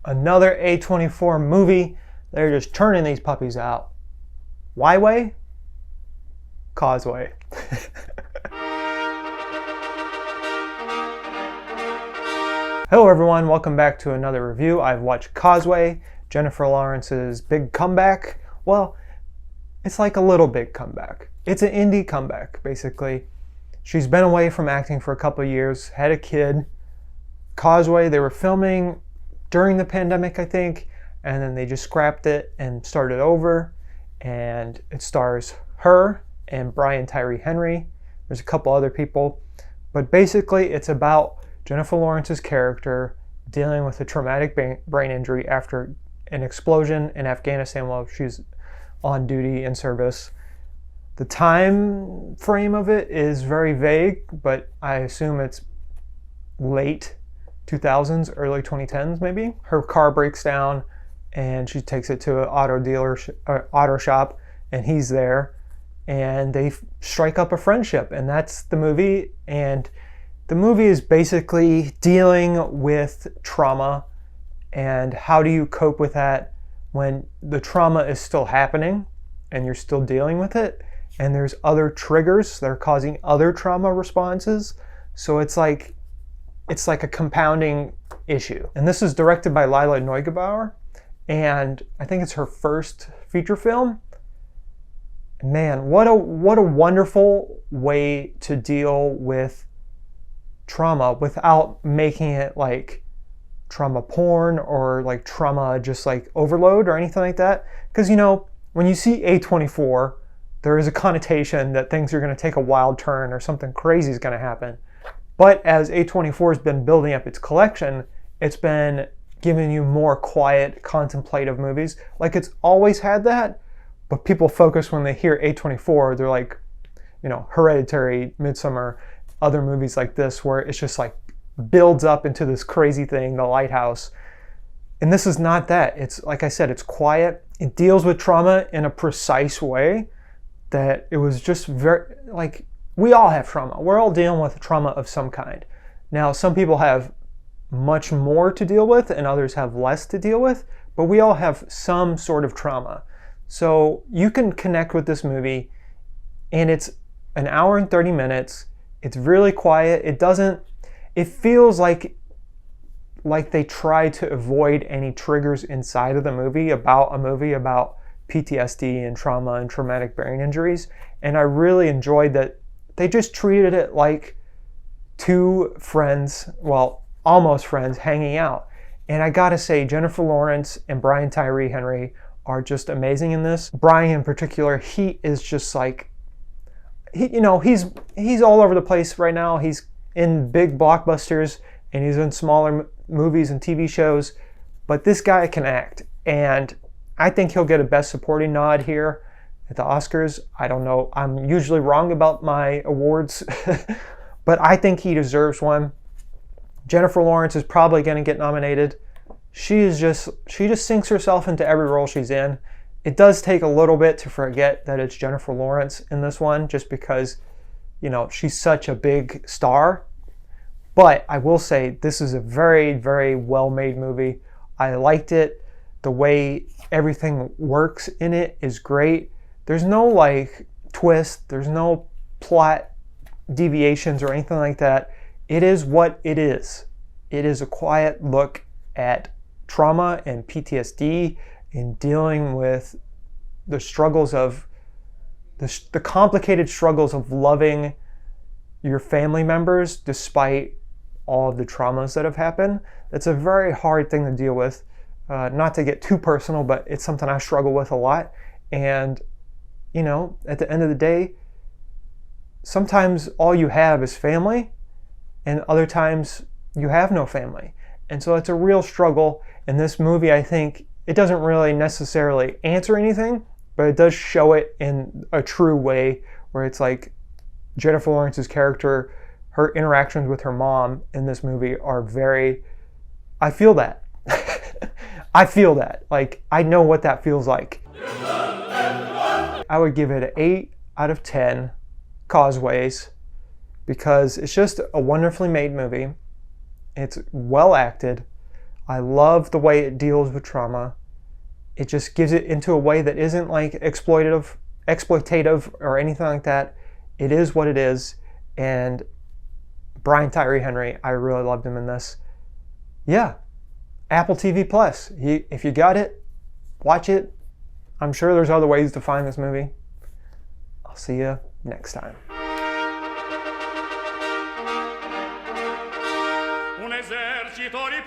Another A24 movie. They're just turning these puppies out. Why way? Causeway. Hello everyone, welcome back to another review. I've watched Causeway, Jennifer Lawrence's big comeback. Well, it's like a little big comeback. It's an indie comeback, basically. She's been away from acting for a couple of years, had a kid. Causeway, they were filming during the pandemic, I think, and then they just scrapped it and started over. And it stars her and Tyree Henry. There's a couple other people. But basically, it's about Jennifer Lawrence's character dealing with a traumatic brain injury after an explosion in Afghanistan while she's on duty in service. The time frame of it is very vague, but I assume it's late 2000s, early 2010s maybe. Her car breaks down and she takes it to an auto shop, and he's there, and they strike up a friendship, and that's the movie. And the movie is basically dealing with trauma and how do you cope with that when the trauma is still happening and you're still dealing with it, and there's other triggers that are causing other trauma responses. So it's like a compounding issue. And this is directed by Lila Neugebauer, and I think it's her first feature film. Man, what a wonderful way to deal with trauma without making it like trauma porn or like trauma just like overload or anything like that. Because, you know, when you see A24, there is a connotation that things are going to take a wild turn or something crazy is going to happen. But as A24 has been building up its collection, it's been giving you more quiet, contemplative movies. Like, it's always had that, but people focus when they hear A24, they're like, you know, Hereditary, Midsommar, other movies like this, where it's just like builds up into this crazy thing, The Lighthouse. And this is not that. It's, like I said, it's quiet. It deals with trauma in a precise way that it was just very, like, we all have trauma. We're all dealing with trauma of some kind. Now, some people have much more to deal with and others have less to deal with, but we all have some sort of trauma. So you can connect with this movie, and it's an hour and 30 minutes. It's really quiet. It feels like they try to avoid any triggers inside of the movie about PTSD and trauma and traumatic brain injuries. And I really enjoyed that they just treated it like two friends, well, almost friends, hanging out. And I gotta say, Jennifer Lawrence and Tyree Henry are just amazing in this. Brian in particular, he is just like, he's all over the place right now. He's in big blockbusters and he's in smaller movies and TV shows, but this guy can act. And I think he'll get a Best Supporting nod here at the Oscars. I don't know. I'm usually wrong about my awards, but I think he deserves one. Jennifer Lawrence is probably going to get nominated. She just sinks herself into every role she's in. It does take a little bit to forget that it's Jennifer Lawrence in this one, just because, you know, she's such a big star. But I will say this is a very, very well-made movie. I liked it. The way everything works in it is great. There's no like twist. There's no plot deviations or anything like that. It is what it is. It is a quiet look at trauma and PTSD and dealing with the struggles of the complicated struggles of loving your family members despite all of the traumas that have happened. That's a very hard thing to deal with. Not to get too personal, but it's something I struggle with a lot. And, you know, at the end of the day, sometimes all you have is family, and other times you have no family. And so it's a real struggle. In this movie, I think it doesn't really necessarily answer anything, but it does show it in a true way, where it's like Jennifer Lawrence's character, her interactions with her mom in this movie are very, I feel that. I feel that. Like, I know what that feels like. I would give it an 8 out of 10 Causeways, because it's just a wonderfully made movie. It's well acted. I love the way it deals with trauma. It just gives it into a way that isn't like exploitative or anything like that. It is what it is. And Brian Tyree Henry, I really loved him in this. Yeah, Apple TV Plus. If you got it, watch it. I'm sure there's other ways to find this movie. I'll see you next time. Un esercito di